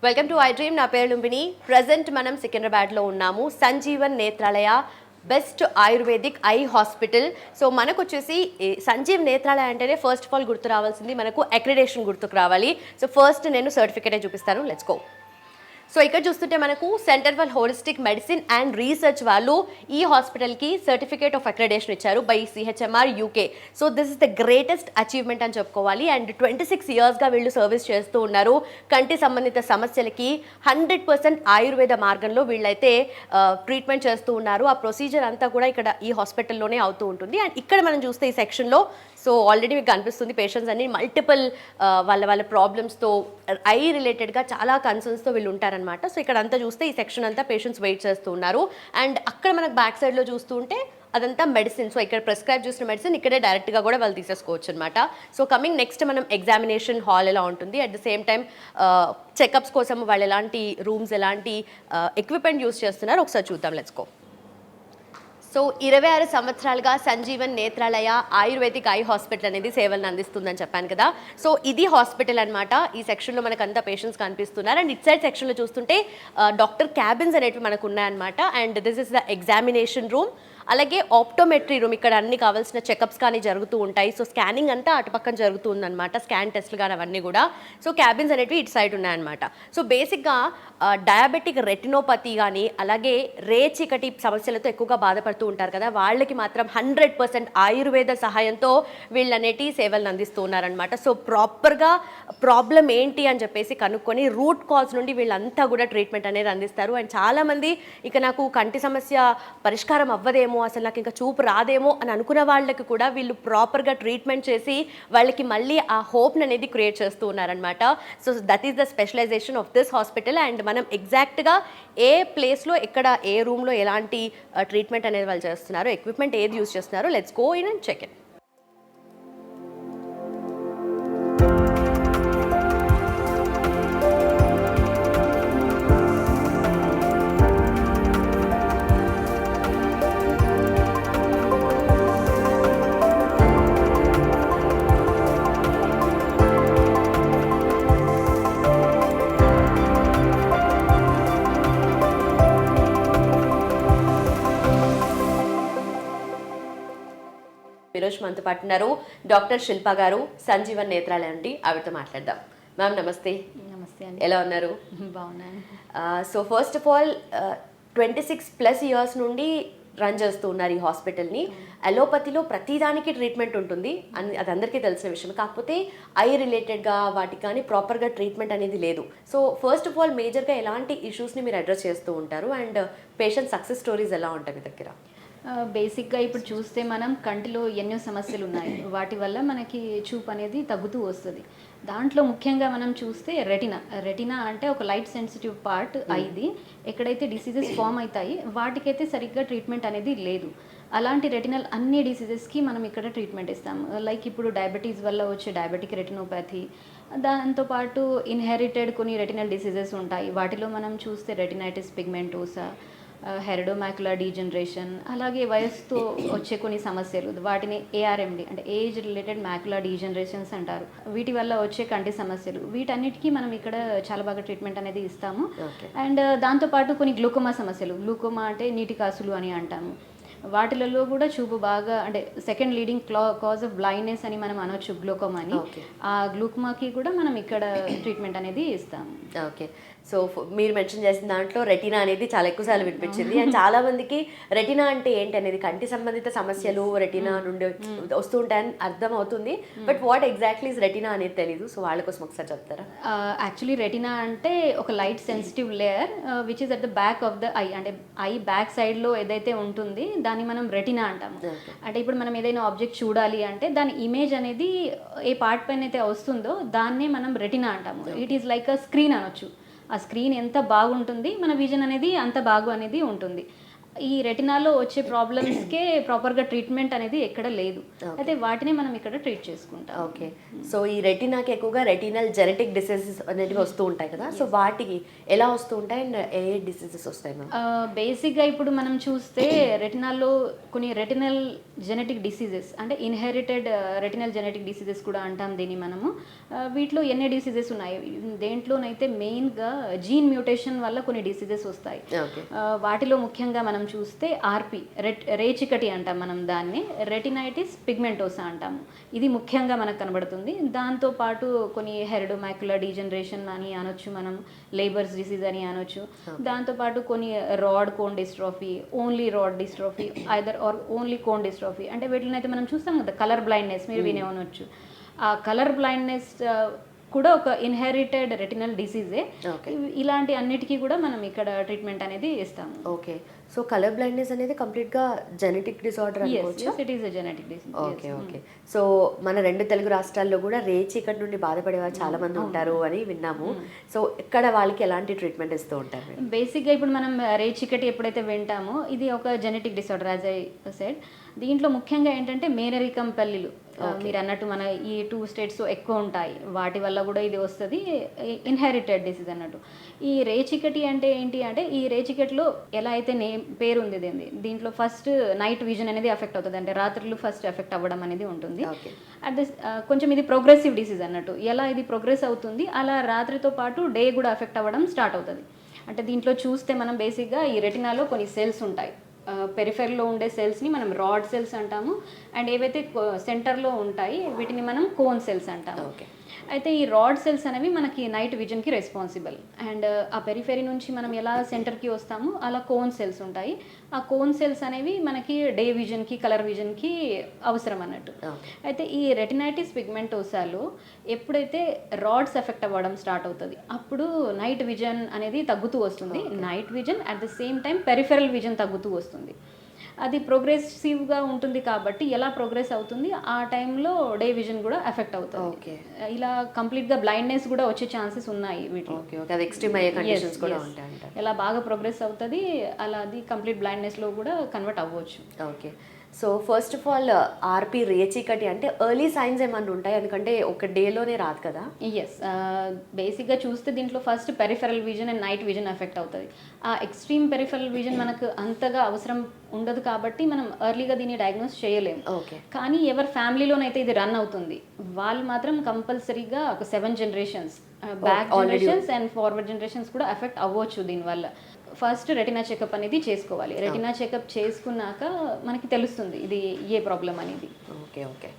Welcome to I dream. నా పేరు Lumbini. Present మనం సికింద్రాబాద్లో ఉన్నాము. Sanjeevan Netralaya best ayurvedic eye hospital. So మనకు వచ్చేసి సంజీవ్ నేత్రాలయ అంటేనే ఫస్ట్ ఆఫ్ ఆల్ గుర్తు రావాల్సింది మనకు అక్రిడేషన్ గుర్తుకు రావాలి. సో ఫస్ట్ నేను సర్టిఫికేటే చూపిస్తాను. Let's go. సో ఇక్కడ చూస్తుంటే మనకు centre for holistic medicine and research వాళ్ళు ఈ హాస్పిటల్కి సర్టిఫికేట్ ఆఫ్ అక్రిడేషన్ ఇచ్చారు by CHMR UK. So this is the greatest achievement అని చెప్పుకోవాలి. అండ్ 26 ఇయర్స్గా వీళ్ళు సర్వీస్ చేస్తూ ఉన్నారు. కంటి సంబంధిత సమస్యలకి 100% ఆయుర్వేద మార్గంలో వీళ్ళైతే ట్రీట్మెంట్ చేస్తూ ఉన్నారు. ఆ ప్రొసీజర్ అంతా కూడా ఇక్కడ ఈ హాస్పిటల్లోనే అవుతూ ఉంటుంది. అండ్ ఇక్కడ మనం చూస్తే ఈ సెక్షన్లో సో ఆల్రెడీ మీకు కనిపిస్తుంది పేషెంట్స్ అన్ని మల్టిపుల్ వాళ్ళ ప్రాబ్లమ్స్తో ఐ రిలేటెడ్గా చాలా కన్సర్న్స్తో వీళ్ళు ఉంటారనమాట. సో ఇక్కడ అంతా చూస్తే ఈ సెక్షన్ అంతా పేషెంట్స్ వెయిట్ చేస్తూ ఉన్నారు. అండ్ అక్కడ మనకు బ్యాక్ సైడ్లో చూస్తూ ఉంటే అదంతా మెడిసిన్. సో ఇక్కడ ప్రిస్క్రైబ్ చేసిన మెడిసిన్ ఇక్కడే డైరెక్ట్గా కూడా వాళ్ళు తీసేసుకోవచ్చు అనమాట. సో కమింగ్ నెక్స్ట్ మనం ఎగ్జామినేషన్ హాల్ ఎలా ఉంటుంది, at the same time checkups కోసం వాళ్ళు ఎలాంటి రూమ్స్ ఎలాంటి ఎక్విప్మెంట్ యూస్ చేస్తున్నారు ఒకసారి చూద్దాం. Let's go. సో 26 సంవత్సరాలుగా Sanjeevan Netralaya ayurvedic eye hospital అనేది సేవలను అందిస్తుందని చెప్పాను కదా. సో ఇది హాస్పిటల్ అనమాట. ఈ సెక్షన్లో మనకు అంతా పేషెంట్స్ కనిపిస్తున్నారు. అండ్ ఇట్ సైడ్ సెక్షన్లో చూస్తుంటే డాక్టర్ క్యాబిన్స్ అనేవి మనకు ఉన్నాయన్నమాట. And this is the examination room, అలాగే ఆప్టోమెట్రీ రూమ్. ఇక్కడ అన్ని కావాల్సిన చెకప్స్ కానీ జరుగుతూ ఉంటాయి. సో స్కానింగ్ అంతా అటు పక్కన జరుగుతూ ఉందన్నమాట, స్కాన్ టెస్ట్లు కానీ అవన్నీ కూడా. సో క్యాబిన్స్ అనేవి ఇటు సైడ్ ఉన్నాయన్నమాట. సో బేసిక్గా డయాబెటిక్ రెటినోపతి కానీ అలాగే రేచికటి సమస్యలతో ఎక్కువగా బాధపడుతూ ఉంటారు కదా, వాళ్ళకి మాత్రం 100% ఆయుర్వేద సహాయంతో వీళ్ళనేటి సేవలను అందిస్తూ ఉన్నారనమాట. సో ప్రాపర్గా ప్రాబ్లం ఏంటి అని చెప్పేసి కనుక్కొని రూట్ కాజ్ నుండి వీళ్ళంతా కూడా ట్రీట్మెంట్ అనేది అందిస్తారు. అండ్ చాలామంది ఇక నాకు కంటి సమస్య పరిష్కారం అవ్వదేమో, అసలు నాకు ఇంకా చూపు రాదేమో అని అనుకున్న వాళ్ళకి కూడా వీళ్ళు ప్రాపర్గా ట్రీట్మెంట్ చేసి వాళ్ళకి మళ్ళీ ఆ హోప్ని అనేది క్రియేట్ చేస్తూ ఉన్నారనమాట. So that is the specialisation of this hospital. And మనం ఎగ్జాక్ట్గా ఏ ప్లేస్లో ఎక్కడ ఏ రూమ్లో ఎలాంటి ట్రీట్మెంట్ అనేది వాళ్ళు చేస్తున్నారు, ఎక్విప్మెంట్ ఏది యూజ్ చేస్తున్నారు, let's go in and check it. ఈరోజు మనతో పాటు ఉన్నారు డాక్టర్ శిల్ప గారు, సంజీవన్ నేత్రాలయ అండి. ఆవిడతో మాట్లాడదాం. మ్యామ్ నమస్తే. నమస్తే అండి. ఎలా ఉన్నారు? బాగున్నాను. So first of all 26+ years నుండి రన్ చేస్తూ ఉన్నారు ఈ హాస్పిటల్ని. అలోపతిలో ప్రతిదానికి ట్రీట్మెంట్ ఉంటుంది అని అది అందరికీ తెలిసిన విషయం. కాకపోతే ఐ రిలేటెడ్గా వాటికి కానీ ప్రాపర్గా ట్రీట్మెంట్ అనేది లేదు. సో ఫస్ట్ ఆఫ్ ఆల్ మేజర్గా ఎలాంటి ఇష్యూస్ని మీరు అడ్రస్ చేస్తూ ఉంటారు అండ్ పేషెంట్ సక్సెస్ స్టోరీస్ ఎలా ఉంటాయి మీ దగ్గర? బేసిక్గా ఇప్పుడు చూస్తే మనం కంటిలో ఎన్నో సమస్యలు ఉన్నాయి, వాటి వల్ల మనకి చూపు అనేది తగ్గుతూ వస్తుంది. దాంట్లో ముఖ్యంగా మనం చూస్తే రెటినా అంటే ఒక లైట్ సెన్సిటివ్ పార్ట్ ఐది. ఎక్కడైతే డిసీజెస్ ఫామ్ అవుతాయి వాటికైతే సరిగ్గా ట్రీట్మెంట్ అనేది లేదు. అలాంటి రెటినల్ అన్ని డిసీజెస్కి మనం ఇక్కడ ట్రీట్మెంట్ ఇస్తాం. లైక్ ఇప్పుడు డయాబెటీస్ వల్ల వచ్చే డయాబెటిక్ రెటినోపతి, దాంతోపాటు ఇన్హెరిటెడ్ కొన్ని రెటినల్ డిసీజెస్ ఉంటాయి. వాటిలో మనం చూస్తే రెటినైటిస్ పిగ్మెంటోసా, హెరిడోమాక్యులర్ డీజనరేషన్, అలాగే వయసుతో వచ్చే కొన్ని సమస్యలు వాటిని ఏఆర్ఎండి అంటే ఏజ్ రిలేటెడ్ మ్యాక్యులర్ డీజనరేషన్స్ అంటారు. వీటి వల్ల వచ్చే కంటి సమస్యలు వీటన్నిటికీ మనం ఇక్కడ చాలా బాగా ట్రీట్మెంట్ అనేది ఇస్తాము. అండ్ దాంతోపాటు కొన్ని గ్లూకోమా సమస్యలు, గ్లూకోమా అంటే నీటి కాసులు అని అంటాము, వాటిలలో కూడా చూపు బాగా అంటే second leading cause of blindness అని మనం అనొచ్చు గ్లూకోమాని. ఆ గ్లూకోమాకి కూడా మనం ఇక్కడ ట్రీట్మెంట్ అనేది ఇస్తాము. ఓకే. సో మీరు మెన్షన్ చేసిన దాంట్లో రెటినా అనేది చాలా ఎక్కువసార్లు వినిపించింది. అండ్ చాలా మందికి రెటినా అంటే ఏంటి అనేది, కంటి సంబంధిత సమస్యలు రెటినా నుండి వస్తూ ఉంటాయని అర్థం అవుతుంది, but what exactly is retina అనేది తెలీదు. సో వాళ్ళ కోసం ఒకసారి చెప్తారా? యాక్చువల్లీ రెటినా అంటే ఒక light sensitive layer which is at the back of the I, అంటే ఐ బ్యాక్ సైడ్లో ఏదైతే ఉంటుంది దాన్ని మనం రెటినా అంటాము. అంటే ఇప్పుడు మనం ఏదైనా ఆబ్జెక్ట్ చూడాలి అంటే దాని ఇమేజ్ అనేది ఏ పార్ట్ పైన అయితే వస్తుందో దాన్నే మనం రెటినా అంటాము. It is like a screen అనొచ్చు. ఆ స్క్రీన్ ఎంత బాగుంటుంది మన విజన్ అనేది అంత బాగు అనేది ఉంటుంది. ఈ రెటినాలో వచ్చే ప్రాబ్లమ్స్కే ప్రాపర్గా ట్రీట్మెంట్ అనేది ఎక్కడ లేదు. అయితే వాటిని మనం ఇక్కడ ట్రీట్ చేసుకుంటాం. ఓకే, సో ఈ రెటినాకి ఎక్కువగా రెటినల్ జెనెటిక్ డిసీజెస్ అనేవి వస్తూ ఉంటాయి కదా, సో వాటికి ఎలా వస్తూ ఉంటాయి అండ్ ఏ డిసీజెస్ వస్తాయి మ్యామ్? బేసిక్గా ఇప్పుడు మనం చూస్తే రెటినాల్లో కొన్ని రెటినల్ జెనెటిక్ డిసీజెస్ అంటే ఇన్హెరిటెడ్ రెటినల్ జెనెటిక్ డిసీజెస్ కూడా అంటాం దీన్ని మనము. వీటిలో ఎన్ని డిసీజెస్ ఉన్నాయి, దేంట్లోనైతే మెయిన్గా జీన్ మ్యూటేషన్ వల్ల కొన్ని డిసీజెస్ వస్తాయి. వాటిలో ముఖ్యంగా మనం చూస్తే ఆర్పి రేచికటి అంటాం మనం దాన్ని, రెటినైటిస్ పిగ్మెంటోసా అంటాము. ఇది ముఖ్యంగా మనకు కనబడుతుంది. దాంతోపాటు కొన్ని హెరిడోమాక్యులర్ డీజనరేషన్ అని అనొచ్చు, మనం లేబర్స్ డిసీజ్ అని అనొచ్చు. దాంతోపాటు కొన్ని rod cone dystrophy, only rod dystrophy, either are only cone dystrophy, అంటే వీటిని అయితే మనం చూస్తాం కదా కలర్ బ్లైండ్నెస్, మీరు వినే ఉండొచ్చు. ఆ కలర్ బ్లైండ్నెస్ కూడా ఒక ఇన్హెరిటెడ్ రెటినల్ డిసీజే. ఇలాంటి అన్నిటికీ కూడా మనం ఇక్కడ ట్రీట్మెంట్ అనేది ఇస్తాము. ఓకే, సో కలర్ బ్లైండ్నెస్ అనేది కంప్లీట్గా జెనెటిక్ డిసార్డర్ అనుకోవచ్చు. It is a genetic disease. Okay okay, so మన 2 తెలుగు రాష్ట్రాల్లో కూడా రేచీకటి నుండి బాధపడే వాళ్ళు చాలా మంది ఉంటారు అని విన్నాము. సో ఇక్కడ వాళ్ళకి ఎలాంటి ట్రీట్మెంట్ ఇస్తూ ఉంటారు? బేసిక్గా ఇప్పుడు మనం రేచీకటి ఎప్పుడైతే వింటామో ఇది ఒక genetic disorder as I said. దీంట్లో ముఖ్యంగా ఏంటంటే మేనరికం పల్లీలు, మీరు అన్నట్టు మన ఈ 2 స్టేట్స్ ఎక్కువ ఉంటాయి, వాటి వల్ల కూడా ఇది వస్తుంది, ఇన్హెరిటెడ్ డిసీజ్ అన్నట్టు. ఈ రేచికటి అంటే ఏంటి అంటే, ఈ రేచికటిలో ఎలా అయితే పేరు ఉంది దీంట్లో ఫస్ట్ నైట్ విజన్ అనేది ఎఫెక్ట్ అవుతుంది, అంటే రాత్రులు ఫస్ట్ ఎఫెక్ట్ అవ్వడం అనేది ఉంటుంది. అట్ దిస్ కొంచెం ఇది ప్రోగ్రెసివ్ డిసీజ్ అన్నట్టు. ఎలా ఇది ప్రోగ్రెస్ అవుతుంది అలా రాత్రితో పాటు డే కూడా ఎఫెక్ట్ అవ్వడం స్టార్ట్ అవుతుంది. అంటే దీంట్లో చూస్తే మనం బేసిక్గా ఈ రెటినాలో కొన్ని సెల్స్ ఉంటాయి, పెరిఫెర్లో ఉండే సెల్స్ని మనం రాడ్ సెల్స్ అంటాము, అండ్ ఏవైతే సెంటర్లో ఉంటాయి వీటిని మనం కోన్ సెల్స్ అంటాము. అయితే ఈ రాడ్ సెల్స్ అనేవి మనకి నైట్ విజన్కి రెస్పాన్సిబుల్, అండ్ ఆ పెరిఫెరీ నుంచి మనం ఎలా సెంటర్కి వస్తామో అలా కోన్ సెల్స్ ఉంటాయి. ఆ కోన్ సెల్స్ అనేవి మనకి డే విజన్కి, కలర్ విజన్కి అవసరం అన్నట్టు. అయితే ఈ రెటినైటిస్ పిగ్మెంటోసాలో ఎప్పుడైతే రాడ్స్ ఎఫెక్ట్ అవ్వడం స్టార్ట్ అవుతుంది అప్పుడు నైట్ విజన్ అనేది తగ్గుతూ వస్తుంది. Night vision at the same time peripheral vision తగ్గుతూ వస్తుంది. అది ప్రోగ్రెసివ్గా ఉంటుంది కాబట్టి ఎలా ప్రోగ్రెస్ అవుతుంది ఆ టైంలో డే విజన్ కూడా ఎఫెక్ట్ అవుతుంది. ఇలా కంప్లీట్గా బ్లైండ్నెస్ కూడా వచ్చే ఛాన్సెస్ ఉన్నాయి వీటిలో. ఎలా బాగా ప్రోగ్రెస్ అవుతుంది అలా అది కంప్లీట్ బ్లైండ్నెస్లో కూడా కన్వర్ట్ అవ్వచ్చు. Okay, so first of all RP రేచీకటి అంటే ఎర్లీ సైన్స్ ఏమన్నా ఉంటాయి, ఎందుకంటే ఒక డేలోనే రాదు కదా? ఎస్, బేసిక్గా చూస్తే దీంట్లో first peripheral vision and night vision effect అవుతుంది. ఆ ఎక్స్ట్రీమ్ పెరిఫెరల్ విజన్ మనకు అంతగా అవసరం ఉండదు కాబట్టి మనం ఎర్లీగా దీన్ని డయాగ్నోస్ చేయలేము. కానీ ఎవరి ఫ్యామిలీలోనైతే ఇది రన్ అవుతుంది వాళ్ళు మాత్రం కంపల్సరీగా ఒక 7 generations back generations and forward generations కూడా ఎఫెక్ట్ అవ్వచ్చు దీనివల్ల. ఫస్ట్ రెటినా చెకప్ అనేది చేసుకోవాలి. రెటినా చెకప్ చేసుకున్నాక మనకి తెలుస్తుంది ఇది ఏ ప్రాబ్లం అనేది. ఓకే ఓకే,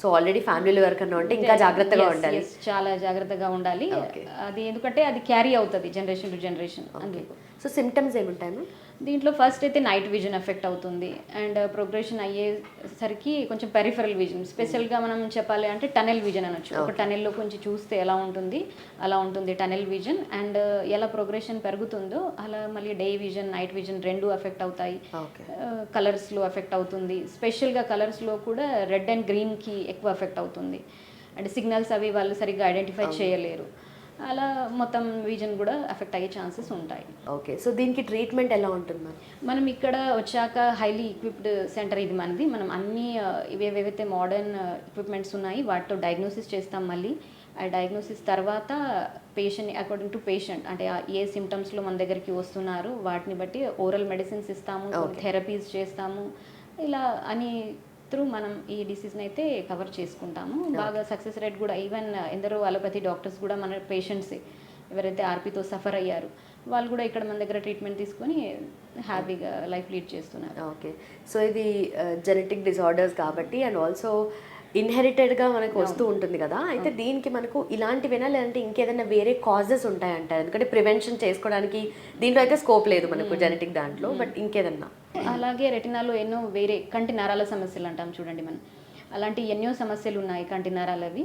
సో ఆల్రెడీ ఫ్యామిలీలో ఎవరికన్నా ఉంటే ఇంకా జాగ్రత్తగా ఉండాలి. చాలా జాగ్రత్తగా ఉండాలి అది, ఎందుకంటే అది క్యారీ అవుతుంది జనరేషన్ టు జనరేషన్. అందుకు సో సిమ్టమ్స్ ఏముంటాయి? దీంట్లో ఫస్ట్ అయితే నైట్ విజన్ ఎఫెక్ట్ అవుతుంది, అండ్ ప్రోగ్రెషన్ అయ్యేసరికి కొంచెం పెరిఫెరల్ విజన్, స్పెషల్గా మనం చెప్పాలి అంటే టనెల్ విజన్ అనొచ్చు. ఒక టనెల్లో కొంచెం చూస్తే ఎలా ఉంటుంది అలా ఉంటుంది టనెల్ విజన్. అండ్ ఎలా ప్రోగ్రెషన్ పెరుగుతుందో అలా మళ్ళీ డే విజన్, నైట్ విజన్ రెండు ఎఫెక్ట్ అవుతాయి. కలర్స్లో ఎఫెక్ట్ అవుతుంది, స్పెషల్గా కలర్స్లో కూడా రెడ్ అండ్ గ్రీన్కి ఎక్కువ ఎఫెక్ట్ అవుతుంది. అండ్ సిగ్నల్స్ అవి వాళ్ళు సరిగ్గా ఐడెంటిఫై చేయలేరు, అలా మొత్తం విజన్ కూడా ఎఫెక్ట్ అయ్యే ఛాన్సెస్ ఉంటాయి. ఓకే, సో దీనికి ట్రీట్మెంట్ ఎలా ఉంటుంది? మనం ఇక్కడ వచ్చాక హైలీ ఎక్విప్డ్ సెంటర్ ఇది మనది. మనం అన్ని ఏవేవైతే మోడర్న్ ఎక్విప్మెంట్స్ ఉన్నాయి వాటితో డయాగ్నోసిస్ చేస్తాం. మళ్ళీ ఆ డయాగ్నోసిస్ తర్వాత పేషెంట్ అకార్డింగ్ టు పేషెంట్, అంటే ఏ సిమ్టమ్స్లో మన దగ్గరికి వస్తున్నారు వాటిని బట్టి ఓరల్ మెడిసిన్స్ ఇస్తాము, థెరపీస్ చేస్తాము. ఇలా అని త్రూ మనం ఈ డిసీజ్ని అయితే కవర్ చేసుకుంటాము. బాగా సక్సెస్ రేట్ కూడా, ఈవెన్ ఎందరో అలోపతి డాక్టర్స్ కూడా మన పేషెంట్సే ఎవరైతే ఆర్పీతో సఫర్ అయ్యారు వాళ్ళు కూడా ఇక్కడ మన దగ్గర ట్రీట్మెంట్ తీసుకొని హ్యాపీగా లైఫ్ లీడ్ చేస్తున్నారు. ఓకే, సో ఇది జెనెటిక్ డిసార్డర్స్ కాబట్టి అండ్ ఆల్సో ఇన్హెరిటెడ్గా మనకు వస్తూ ఉంటుంది కదా, అయితే దీనికి మనకు ఇలాంటివేనా లేదంటే ఇంకేదైనా వేరే కాజెస్ ఉంటాయంటారు? ఎందుకంటే ప్రివెన్షన్ చేసుకోవడానికి దీంట్లో అయితే స్కోప్ లేదు మనకు జెనెటిక్ దాంట్లో, బట్ ఇంకేదన్నా? అలాగే రెటినాలో ఎన్నో వేరే కంటి నరాల సమస్యలు అంటాం చూడండి మనం, అలాంటి ఎన్నో సమస్యలు ఉన్నాయి కంటి నరాలవి.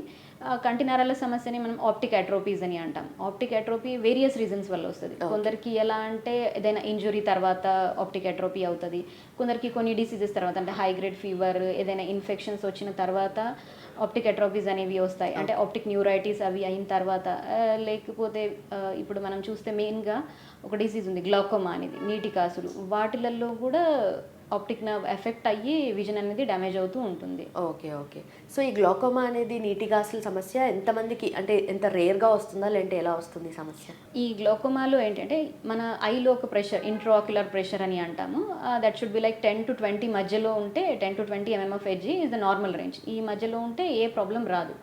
కంటి నరాల సమస్యని మనం ఆప్టిక్ అట్రోపీస్ అని అంటాం. ఆప్టిక్ అట్రోపీ వేరియస్ రీజన్స్ వల్ల వస్తుంది. కొందరికి ఎలా అంటే ఏదైనా ఇంజురీ తర్వాత ఆప్టిక్ అట్రోపీ అవుతుంది, కొందరికి కొన్ని డిసీజెస్ తర్వాత అంటే హై గ్రేడ్ ఫీవర్, ఏదైనా ఇన్ఫెక్షన్స్ వచ్చిన తర్వాత ఆప్టిక్ అట్రోపీస్ అనేవి వస్తాయి, అంటే ఆప్టిక్ న్యూరైటిస్ అవి అయిన తర్వాత లేకపోతే ఇప్పుడు మనం చూస్తే మెయిన్గా ఒక డిసీజ్ ఉంది గ్లాకోమా అనేది, నీటి కాసులు, వాటిలలో కూడా ఆప్టిక్ నర్వ్ ఎఫెక్ట్ అయ్యి విజన్ అనేది డ్యామేజ్ అవుతూ ఉంటుంది. Okay okay. సో ఈ గ్లాకోమా అనేది నీటి గాసుల సమస్య ఎంతమందికి, అంటే ఎంత రేర్గా వస్తుందా లేదంటే ఎలా వస్తుంది ఈ సమస్య? ఈ గ్లాకోమాలో ఏంటంటే మన ఐలో ఒక ప్రెషర్, ఇంట్రాక్యులర్ ప్రెషర్ అని అంటాము, that should be like 10 to 20 మధ్యలో ఉంటే, 10 to 20 mm of Hg is the normal range. ఈ మధ్యలో ఉంటే ఏ ప్రాబ్లం రాదు.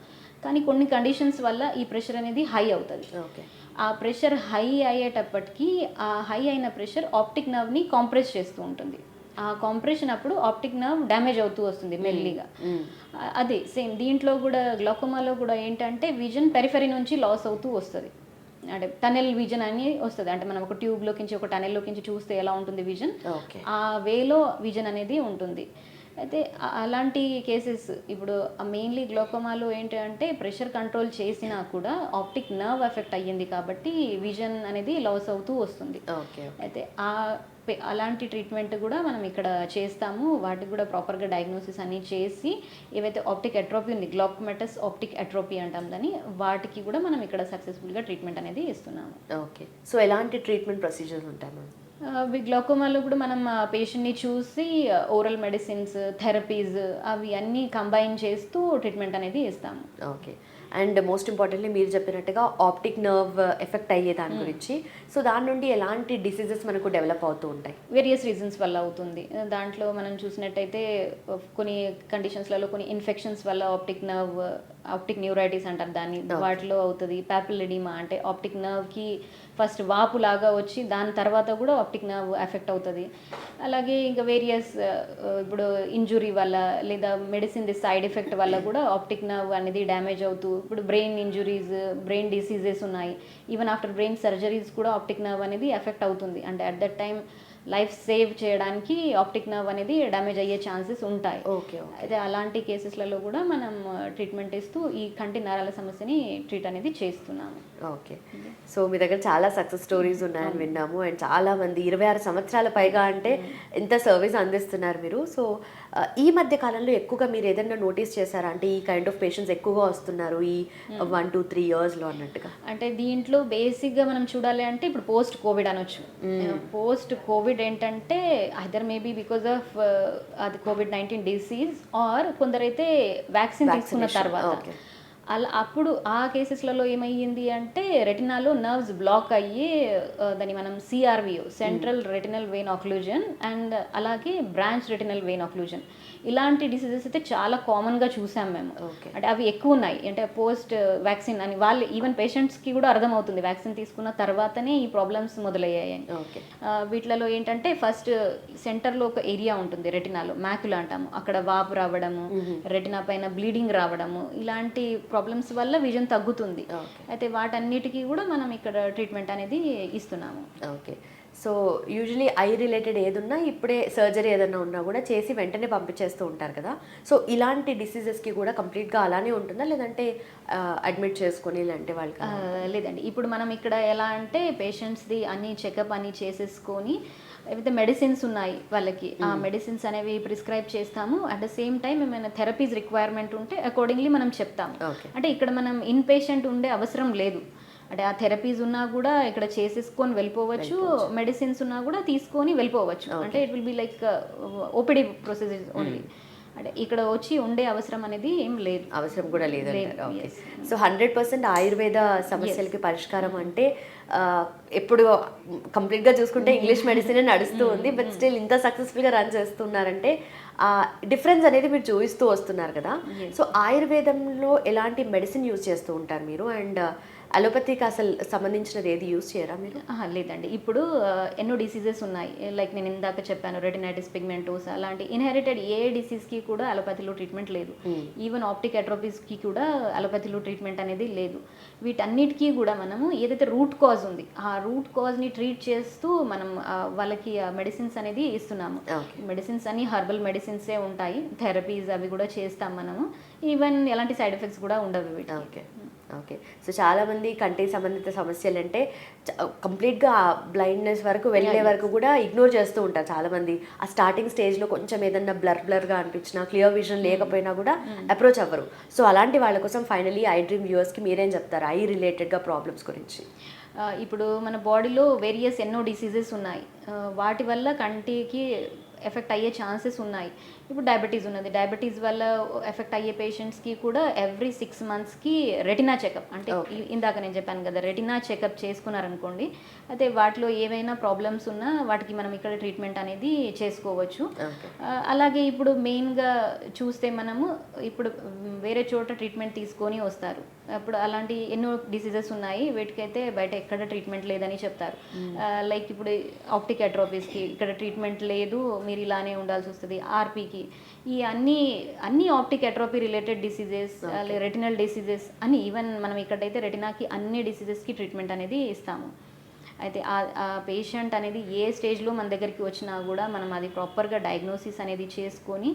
కానీ కొన్ని కండిషన్స్ వల్ల ఈ ప్రెషర్ అనేది హై అవుతుంది. ఓకే. ఆ ప్రెషర్ హై అయ్యేటప్పటికి ఆ హై అయిన ప్రెషర్ ఆప్టిక్ నర్వ్ని కాంప్రెస్ చేస్తూ ఉంటుంది. ఆ కాంప్రెషన్ అప్పుడు ఆప్టిక్ నర్వ్ డ్యామేజ్ అవుతూ వస్తుంది మెల్లిగా. అదే సేమ్ దీంట్లో కూడా గ్లాకోమాలో కూడా ఏంటంటే విజన్ పెరిఫెరీ నుంచి లాస్ అవుతూ వస్తుంది, అంటే టనెల్ విజన్ అని వస్తుంది. అంటే మనం ఒక ట్యూబ్లోకించి ఒక టనెల్లోకించి చూస్తే ఎలా ఉంటుంది విజన్, ఆ వేలో విజన్ అనేది ఉంటుంది. అయితే అలాంటి కేసెస్ ఇప్పుడు మెయిన్లీ గ్లోకోమాలో ఏంటంటే ప్రెషర్ కంట్రోల్ చేసినా కూడా ఆప్టిక్ నర్వ్ ఎఫెక్ట్ అయ్యింది కాబట్టి విజన్ అనేది లాస్ అవుతూ వస్తుంది. అయితే అలాంటి ట్రీట్మెంట్ కూడా మనం ఇక్కడ చేస్తాము. వాటికి కూడా ప్రాపర్గా డయాగ్నోసిస్ అన్ని చేసి ఏవైతే ఆప్టిక్ అట్రోపీ ఉంది, గ్లాకోమటస్ ఆప్టిక్ అట్రోపీ అంటాం దాన్ని, వాటికి కూడా మనం ఇక్కడ సక్సెస్ఫుల్గా ట్రీట్మెంట్ అనేది ఇస్తున్నాము. ఓకే. సో ఎలాంటి ట్రీట్మెంట్ ప్రొసీజర్స్ ఉంటాయి మ్యామ్? గ్లాకోమాలో కూడా మనం పేషెంట్ని చూసి ఓరల్ మెడిసిన్స్, థెరపీస్ అవి అన్నీ కంబైన్ చేస్తూ ట్రీట్మెంట్ అనేది ఇస్తాము. ఓకే. అండ్ మోస్ట్ ఇంపార్టెంట్లీ మీరు చెప్పినట్టుగా ఆప్టిక్ నర్వ్ ఎఫెక్ట్ అయ్యే దాని గురించి, సో దాని నుండి ఎలాంటి డిసీజెస్ మనకు డెవలప్ అవుతూ ఉంటాయి? వేరియస్ రీజన్స్ వల్ల అవుతుంది. దాంట్లో మనం చూసినట్టయితే కొన్ని కండిషన్స్లలో కొన్ని ఇన్ఫెక్షన్స్ వల్ల ఆప్టిక్ న్యూరైటిస్ అంటారు దాన్ని, వాటిలో అవుతుంది. పాపిలిడిమా అంటే ఆప్టిక్ నర్వ్కి ఫస్ట్ వాపు లాగా వచ్చి దాని తర్వాత కూడా ఆప్టిక్ నర్వ్ ఎఫెక్ట్ అవుతుంది. అలాగే ఇంకా వేరియస్ ఇప్పుడు ఇంజురీ వల్ల లేదా మెడిసిన్ సైడ్ ఎఫెక్ట్ వల్ల కూడా ఆప్టిక్ నర్వ్ అనేది డ్యామేజ్ అవుతూ, ఇప్పుడు బ్రెయిన్ ఇంజురీస్, బ్రెయిన్ డిసీజెస్ ఉన్నాయి. ఈవెన్ ఆఫ్టర్ బ్రెయిన్ సర్జరీస్ కూడా ఆప్టిక్ నర్వ్ అనేది ఎఫెక్ట్ అవుతుంది. అంటే at that time life save చేయడానికి ఆప్టిక్ నర్వ్ అనేది డ్యామేజ్ అయ్యే ఛాన్సెస్ ఉంటాయి. అయితే అలాంటి కేసెస్లలో కూడా మనం ట్రీట్మెంట్ ఇస్తూ ఈ కంటి నరాల సమస్యని ట్రీట్ అనేది చేస్తున్నాము. ఓకే. సో మీ దగ్గర చాలా సక్సెస్ స్టోరీస్ ఉన్నాయని విన్నాము, అండ్ చాలా మంది 26 సంవత్సరాల పైగా అంటే ఎంత సర్వీస్ అందిస్తున్నారు మీరు. సో ఈ మధ్య కాలంలో ఎక్కువగా మీరు ఏదైనా నోటీస్ చేశారా, అంటే ఈ కైండ్ ఆఫ్ పేషెంట్స్ ఎక్కువగా వస్తున్నారు ఈ 1 to 3 yearsలో అన్నట్టుగా? అంటే దీంట్లో బేసిక్గా మనం చూడాలి అంటే ఇప్పుడు పోస్ట్ కోవిడ్ అనొచ్చు. పోస్ట్ కోవిడ్ ఏంటంటే ఐదర్ మేబీ బికాజ్ ఆఫ్ అది COVID-19 డిసీజ్ ఆర్ కొందరైతే వ్యాక్సిన్ తీసుకున్న తర్వాత అలా అప్పుడు ఆ కేసెస్లలో ఏమయ్యింది అంటే రెటినాలో నర్వ్స్ బ్లాక్ అయ్యి దాన్ని మనం CRVO, central retinal vein occlusion, and అలాగే బ్రాంచ్ రెటినల్ వెయిన్ ఆక్లూజన్, ఇలాంటి డిసీజెస్ అయితే చాలా కామన్గా చూసాం మేము. అంటే అవి ఎక్కువ ఉన్నాయి. అంటే పోస్ట్ వ్యాక్సిన్ అని వాళ్ళు ఈవెన్ పేషెంట్స్కి కూడా అర్థమవుతుంది వ్యాక్సిన్ తీసుకున్న తర్వాతనే ఈ ప్రాబ్లమ్స్ మొదలయ్యాయి. వీటిలలో ఏంటంటే ఫస్ట్ సెంటర్లో ఒక ఏరియా ఉంటుంది రెటినాలో, మ్యాక్యులా అంటాము, అక్కడ వాపు రావడము, రెటినా పైన బ్లీడింగ్ రావడము, ఇలాంటి ప్రాబ్లమ్స్ వల్ల విజన్ తగ్గుతుంది. అయితే వాటన్నిటికీ కూడా మనం ఇక్కడ ట్రీట్మెంట్ అనేది ఇస్తున్నాము. Okay. So usually I related ఏదున్నా ఇప్పుడే సర్జరీ ఏదైనా ఉన్నా కూడా చేసి వెంటనే పంపించేస్తూ ఉంటారు కదా. సో ఇలాంటి డిసీజెస్కి కూడా కంప్లీట్గా అలానే ఉంటుందా, లేదంటే అడ్మిట్ చేసుకొని ఇలాంటి వాళ్ళకి? లేదండి, ఇప్పుడు మనం ఇక్కడ ఎలా అంటే పేషెంట్స్ది అన్ని చెకప్ అన్ని చేసేసుకొని ఏవైతే మెడిసిన్స్ ఉన్నాయి వాళ్ళకి ఆ మెడిసిన్స్ అనేవి ప్రిస్క్రైబ్ చేస్తాము. అట్ ద సేమ్ టైం ఏమైనా థెరపీస్ రిక్వైర్మెంట్ ఉంటే అకార్డింగ్లీ మనం చెప్తాము. అంటే ఇక్కడ మనం ఇన్ పేషెంట్ ఉండే అవసరం లేదు. అంటే ఆ థెరపీస్ ఉన్నా కూడా ఇక్కడ చేసేసుకొని వెళ్ళిపోవచ్చు, మెడిసిన్స్ ఉన్నా కూడా తీసుకొని వెళ్ళిపోవచ్చు. అంటే it will be like OPD procedure only. అంటే ఇక్కడ వచ్చి ఉండే అవసరం అనేది ఏం లేదు, అవసరం కూడా లేదు. సో 100% ఆయుర్వేద సమస్యలకి పరిష్కారం అంటే ఎప్పుడు కంప్లీట్గా చూసుకుంటే ఇంగ్లీష్ మెడిసిన్ నడుస్తూ ఉంది, బట్ స్టిల్ ఇంత సక్సెస్ఫుల్గా రన్ చేస్తున్నారంటే డిఫరెన్స్ అనేది మీరు చూపిస్తూ వస్తున్నారు కదా. సో ఆయుర్వేదంలో ఎలాంటి మెడిసిన్ యూజ్ చేస్తూ ఉంటారు మీరు, అండ్ అలోపతికి అసలు సంబంధించినది ఏది యూజ్ చేయరా మీరు? లేదండి, ఇప్పుడు ఎన్నో డిసీజెస్ ఉన్నాయి. లైక్ నేను ఇందాక చెప్పాను రెటినైటిస్ పిగ్మెంటోసా, అలాంటి ఇన్హెరిటెడ్ ఏ డిసీజ్కి కూడా అలోపతిలో ట్రీట్మెంట్ లేదు. ఈవెన్ ఆప్టిక్ అట్రోపీస్కి కూడా అలోపతిలో ట్రీట్మెంట్ అనేది లేదు. వీటన్నిటికీ కూడా మనము ఏదైతే రూట్ కాజ్ ఉంది ఆ రూట్ కాజ్ని ట్రీట్ చేస్తూ మనం వాళ్ళకి మెడిసిన్స్ అనేది ఇస్తున్నాము. మెడిసిన్స్ అన్ని హర్బల్ మెడిసిన్సే ఉంటాయి, థెరపీస్ అవి కూడా చేస్తాం మనము. ఈవెన్ ఎలాంటి సైడ్ ఎఫెక్ట్స్ కూడా ఉండవు వీటికి. ఓకే. సో చాలామంది కంటికి సంబంధిత సమస్యలు అంటే కంప్లీట్గా బ్లైండ్నెస్ వరకు వెళ్ళే వరకు కూడా ఇగ్నోర్ చేస్తూ ఉంటారు చాలామంది. ఆ స్టార్టింగ్ స్టేజ్లో కొంచెం ఏదన్నా బ్లర్గా అనిపించినా, క్లియర్ విజన్ లేకపోయినా కూడా అప్రోచ్ అవ్వరు. సో అలాంటి వాళ్ళ కోసం ఫైనలీ ఐ డ్రీమ్ వ్యూవర్స్కి మీరేం చెప్తారు ఐ రిలేటెడ్గా ప్రాబ్లమ్స్ గురించి? ఇప్పుడు మన బాడీలో వేరియస్ ఎన్నో డిసీజెస్ ఉన్నాయి. వాటి వల్ల కంటికి ఎఫెక్ట్ అయ్యే ఛాన్సెస్ ఉన్నాయి. ఇప్పుడు డయాబెటీస్ ఉన్నది. డయాబెటీస్ వల్ల ఎఫెక్ట్ అయ్యే పేషెంట్స్కి కూడా ఎవ్రీ 6 monthsకి రెటినా చెకప్, అంటే ఇందాక నేను చెప్పాను కదా, రెటినా చెకప్ చేసుకున్నారనుకోండి, అయితే వాటిలో ఏవైనా ప్రాబ్లమ్స్ ఉన్నా వాటికి మనం ఇక్కడ ట్రీట్మెంట్ అనేది చేసుకోవచ్చు. అలాగే ఇప్పుడు మెయిన్గా చూస్తే మనము ఇప్పుడు వేరే చోట ట్రీట్మెంట్ తీసుకొని వస్తారు. అప్పుడు అలాంటి ఎన్నో డిసీజెస్ ఉన్నాయి, వీటికైతే బయట ఎక్కడ ట్రీట్మెంట్ లేదని చెప్తారు. లైక్ ఇప్పుడు ఆప్టిక్ అట్రోఫీస్కి ఇక్కడ ట్రీట్మెంట్ లేదు, మీరు ఇలానే ఉండాల్సి వస్తుంది. ఆర్పీకి, ఈ అన్ని optic atrophy related diseases, retinal diseases అని, ఈవెన్ మనం ఇక్కడైతే రెటినాకి అన్ని డిసీజెస్కి ట్రీట్మెంట్ అనేది ఇస్తాము. అయితే ఆ పేషెంట్ అనేది ఏ స్టేజ్లో మన దగ్గరికి వచ్చినా కూడా మనం అది ప్రాపర్గా డయాగ్నోసిస్ అనేది చేసుకొని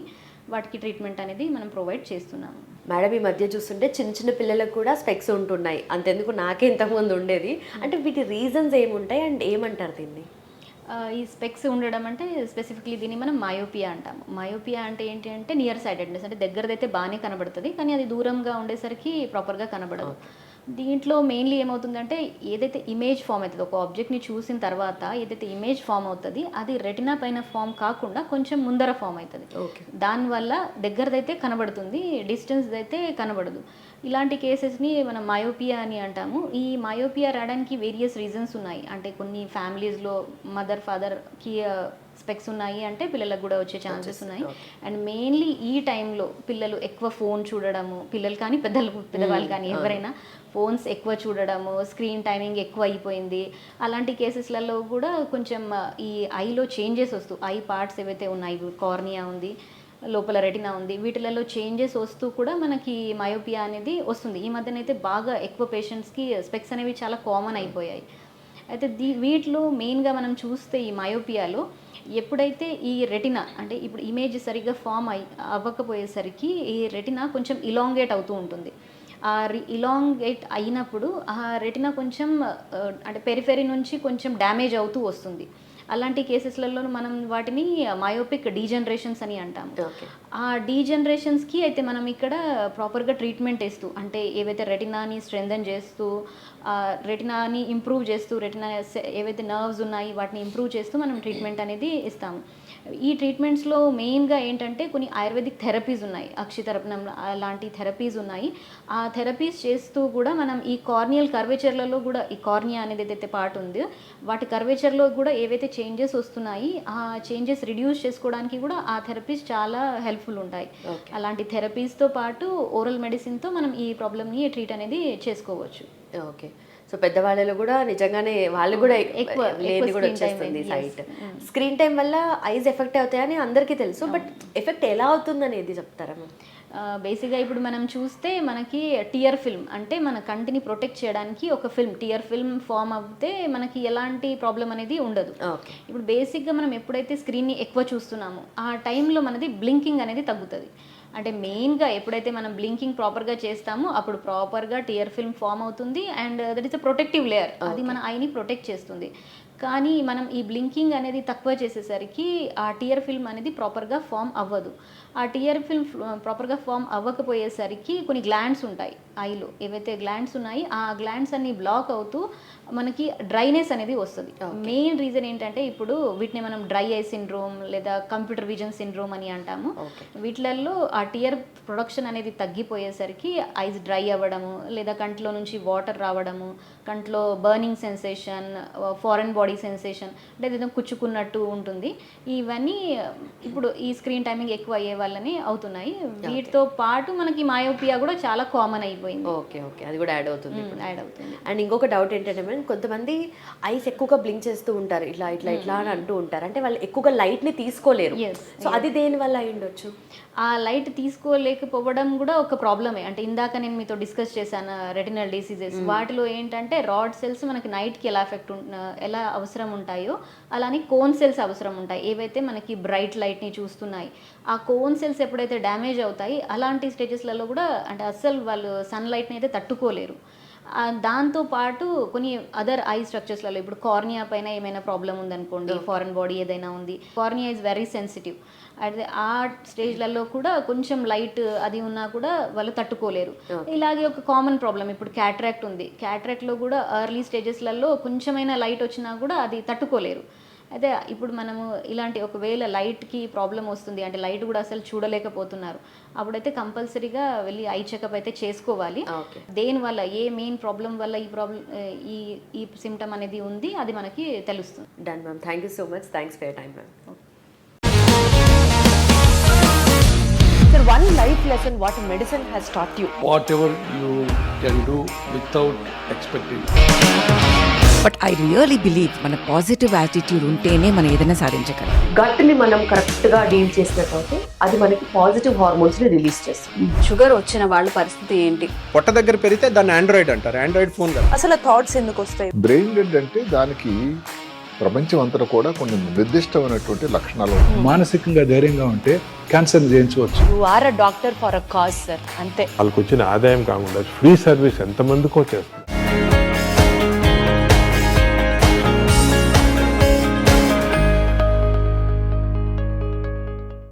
వాటికి ట్రీట్మెంట్ అనేది మనం ప్రొవైడ్ చేస్తున్నాము. మేడం, ఈ మధ్య చూస్తుంటే చిన్న చిన్న పిల్లలకు కూడా స్పెక్స్ ఉంటున్నాయి. అంతెందుకు నాకే ఇంతకుముందు ఉండేది. అంటే వీటి రీజన్స్ ఏముంటాయి అండ్ ఏమంటారు దీన్ని? ఈ స్పెక్స్ ఉండడం అంటే స్పెసిఫిక్లీ దీన్ని మనం మయోపియా అంటాము. మయోపియా అంటే ఏంటి అంటే నియర్ సైటెడ్నెస్, అంటే దగ్గరదైతే బాగానే కనబడుతుంది కానీ అది దూరంగా ఉండేసరికి ప్రాపర్గా కనబడదు. దీంట్లో మెయిన్లీ ఏమవుతుందంటే ఏదైతే ఇమేజ్ ఫామ్ అవుతుంది, ఒక ఆబ్జెక్ట్ని చూసిన తర్వాత ఏదైతే ఇమేజ్ ఫామ్ అవుతుంది అది రెటినా పైన ఫామ్ కాకుండా కొంచెం ముందర ఫామ్ అవుతుంది. దానివల్ల దగ్గరదైతే కనబడుతుంది, డిస్టెన్స్ అయితే కనబడదు. ఇలాంటి కేసెస్ని మనం మయోపియా అని అంటాము. ఈ మయోపియా రావడానికి వేరియస్ రీజన్స్ ఉన్నాయి. అంటే కొన్ని ఫ్యామిలీస్లో మదర్ ఫాదర్కి స్పెక్స్ ఉన్నాయి అంటే పిల్లలకు కూడా వచ్చే ఛాన్సెస్ ఉన్నాయి. అండ్ మెయిన్లీ ఈ టైంలో పిల్లలు ఎక్కువ ఫోన్ చూడడము, పిల్లలు కానీ పెద్దవాళ్ళు కానీ ఎవరైనా ఫోన్స్ ఎక్కువ చూడడము, స్క్రీన్ టైమింగ్ ఎక్కువ అయిపోయింది, అలాంటి కేసెస్లలో కూడా కొంచెం ఈ ఐలో చేంజెస్ వస్తూ, ఐ పార్ట్స్ ఏవైతే ఉన్నాయి, కార్నియా ఉంది, లోపల రెటినా ఉంది, వీటిలలో చేంజెస్ వస్తూ కూడా మనకి మయోపియా అనేది వస్తుంది. ఈ మధ్యనైతే బాగా ఎక్కువ పేషెంట్స్కి స్పెక్స్ అనేవి చాలా కామన్ అయిపోయాయి. అయితే వీటిలో మెయిన్గా మనం చూస్తే ఈ మయోపియాలో ఎప్పుడైతే ఈ రెటినా, అంటే ఇప్పుడు ఇమేజ్ సరిగ్గా ఫామ్ అవ్వకపోయేసరికి ఈ రెటినా కొంచెం ఇలాంగేట్ అవుతూ ఉంటుంది. ఆ ఇలాంగేట్ అయినప్పుడు ఆ రెటినా కొంచెం అంటే పెరిఫెరీ నుంచి కొంచెం డ్యామేజ్ అవుతూ వస్తుంది. అలాంటి కేసెస్లలో మనం వాటిని మయోపిక్ డీజనరేషన్స్ అని అంటాము. ఆ డీజనరేషన్స్కి అయితే మనం ఇక్కడ ప్రాపర్గా ట్రీట్మెంట్ ఇస్తూ, అంటే ఏవైతే రెటినాని స్ట్రెంథన్ చేస్తూ, రెటినాని ఇంప్రూవ్ చేస్తూ, రెటినా ఏవైతే నర్వ్స్ ఉన్నాయి వాటిని ఇంప్రూవ్ చేస్తూ మనం ట్రీట్మెంట్ అనేది ఇస్తాము. ఈ ట్రీట్మెంట్స్లో మెయిన్గా ఏంటంటే కొన్ని ఆయుర్వేదిక్ థెరపీస్ ఉన్నాయి, అక్షితరపణం అలాంటి థెరపీస్ ఉన్నాయి. ఆ థెరపీస్ చేస్తూ కూడా మనం ఈ కార్నియల్ కర్వేచర్లలో కూడా, ఈ కార్నియా అనేది ఏదైతే పార్ట్ ఉందో వాటి కర్వేచర్లో కూడా ఏవైతే చేంజెస్ వస్తున్నాయి ఆ చేంజెస్ రిడ్యూస్ చేసుకోవడానికి కూడా ఆ థెరపీస్ చాలా హెల్ప్ఫుల్ ఉంటాయి. అలాంటి థెరపీస్తో పాటు ఓరల్ మెడిసిన్తో మనం ఈ ప్రాబ్లమ్ని ట్రీట్ అనేది చేసుకోవచ్చు. ఓకే. సో పెద్దవాళ్ళలో కూడా నిజంగానే వాళ్ళు కూడా ఎక్కువ లేని కూడా వచ్చేస్తుంది సైట్. స్క్రీన్ టైం వల్ల ఐస్ ఎఫెక్ట్ అవుతాయని అందరికీ తెలుసు, బట్ ఎఫెక్ట్ ఎలా అవుతుంది అనేది చెప్తారా? బేసిక్గా ఇప్పుడు మనం చూస్తే మనకి టియర్ ఫిల్మ్, అంటే మన కంటిని ప్రొటెక్ట్ చేయడానికి ఒక ఫిల్మ్, టియర్ ఫిల్మ్ ఫామ్ అవుతే మనకి ఎలాంటి ప్రాబ్లం అనేది ఉండదు. ఇప్పుడు బేసిక్గా మనం ఎప్పుడైతే స్క్రీన్ని ఎక్కువ చూస్తున్నామో ఆ టైంలో మనది బ్లింకింగ్ అనేది తగ్గుతుంది. అంటే మెయిన్గా ఎప్పుడైతే మనం బ్లింకింగ్ ప్రాపర్గా చేస్తామో అప్పుడు ప్రాపర్గా టియర్ ఫిల్మ్ ఫామ్ అవుతుంది and that is a protective layer, అది మన ఐని ప్రొటెక్ట్ చేస్తుంది. కానీ మనం ఈ బ్లింకింగ్ అనేది తక్కువ చేసేసరికి ఆ టియర్ ఫిల్మ్ అనేది ప్రాపర్గా ఫామ్ అవ్వదు. ఆ టియర్ ఫిల్మ్ ప్రాపర్గా ఫామ్ అవ్వకపోయేసరికి కొన్ని గ్లాండ్స్ ఉంటాయి ఐలో, ఏవైతే గ్లాండ్స్ ఉన్నాయి ఆ గ్లాండ్స్ అన్ని బ్లాక్ అవుతూ మనకి డ్రైనెస్ అనేది వస్తుంది. మెయిన్ రీజన్ ఏంటంటే ఇప్పుడు వీటిని మనం డ్రై ఐ సిండ్రోమ్ లేదా కంప్యూటర్ విజన్ సిండ్రోమ్ అని అంటాము. వీటిలలో ఆ టియర్ ప్రొడక్షన్ అనేది తగ్గిపోయేసరికి ఐస్ డ్రై అవ్వడము, లేదా కంట్లో నుంచి వాటర్ రావడము, కంట్లో burning sensation, foreign body sensation, అంటే ఏదైనా కుచ్చుకున్నట్టు ఉంటుంది. ఇవన్నీ ఇప్పుడు ఈ స్క్రీన్ టైమింగ్ ఎక్కువ అయ్యే వాళ్ళని అవుతున్నాయి. వీటితో పాటు మనకి మయోపియా కూడా చాలా కామన్ అయిపోయింది. ఓకే, అది కూడా యాడ్ అవుతుంది. అండ్ ఇంకొక డౌట్ ఏంటంటే కొంతమంది ఐస్ ఎక్కువగా బ్లింక్ చేస్తూ ఉంటారు, ఇట్లా ఇట్లా ఇట్లా అని అంటూ ఉంటారు, అంటే వాళ్ళు ఎక్కువగా లైట్ని తీసుకోలేరు. సో అది దేని వల్ల అయి ఉండొచ్చు? ఆ లైట్ తీసుకోలేకపోవడం కూడా ఒక ప్రాబ్లమే. అంటే ఇందాక నేను మీతో డిస్కస్ చేశాను రెటినల్ డిసీజెస్, వాటిలో ఏంటంటే రాడ్ సెల్స్ మనకి నైట్కి ఎలా అవసరం ఉంటాయో అలానే కోన్ సెల్స్ అవసరం ఉంటాయి, ఏవైతే మనకి బ్రైట్ లైట్ని చూస్తున్నాయి. ఆ కోన్ బోన్ సెల్స్ ఎప్పుడైతే డ్యామేజ్ అవుతాయి అలాంటి స్టేజెస్లలో కూడా అంటే అస్సలు వాళ్ళు సన్లైట్ని అయితే తట్టుకోలేరు. దాంతో పాటు కొన్ని అదర్ ఐ స్ట్రక్చర్స్లలో ఇప్పుడు కార్నియా పైన ఏమైనా ప్రాబ్లం ఉందనుకోండి, ఫారెన్ బాడీ ఏదైనా ఉంది, కార్నియా ఈజ్ వెరీ సెన్సిటివ్. అదే ఆ స్టేజ్లలో కూడా కొంచెం లైట్ అది ఉన్నా కూడా వాళ్ళు తట్టుకోలేరు. ఇలాగే ఒక కామన్ ప్రాబ్లం ఇప్పుడు క్యాట్రాక్ట్ ఉంది. క్యాట్రాక్ట్లో కూడా ఎర్లీ స్టేజెస్లలో కొంచెమైనా లైట్ వచ్చినా కూడా అది తట్టుకోలేరు. అయితే ఇప్పుడు మనము ఇలాంటి ఒకవేళ లైట్కి ప్రాబ్లం వస్తుంది అంటే లైట్ కూడా అసలు చూడలేకపోతున్నారు, అప్పుడైతే కంపల్సరీగా వెళ్ళి ఐ చెకప్ అయితే చేసుకోవాలి. దేనివల్ల ఏ మెయిన్ ప్రాబ్లం వల్ల ఈ సిమ్టమ్ అనేది ఉంది అది మనకి తెలుస్తుంది. Done ma'am, thank you so much, thanks for your time ma'am. Sir, one life lesson what medicine has taught you. Whatever you can do without expecting. But I really believe మన positive attitude ఉంటేనే మనం ఏదైనా సాధించగలం. గట్ని మనం కరెక్ట్గా deal చేసినట్లయితే అది మనకి పాజిటివ్ హార్మోన్స్ని రిలీజ్ చేస్తుంది. షుగర్ వచ్చిన వాళ్ళ పరిస్థితి ఏంటి? పొట్ట దగ్గర పెరిగితే దాన్ని ఆండ్రాయిడ్ అంటారు, ఆండ్రాయిడ్ ఫోన్ కదా. అసలు థాట్స్ ఎందుకు వస్తాయి? బ్రెయిన్ డెడ్ అంటే దానికి ప్రపంచం అంతా కూడా కొన్ని నిర్దిష్టమైనటువంటి లక్షణాలు ఉంటాయి. మానసికంగా ధైర్యంగా ఉంటే క్యాన్సర్ జయించవచ్చు. You are a doctor for a cause sir, అంతే. వాళ్ళకి వచ్చిన ఆదాయం కాకుండా ఫ్రీ సర్వీస్ ఎంతమందికో చేస్తుంది.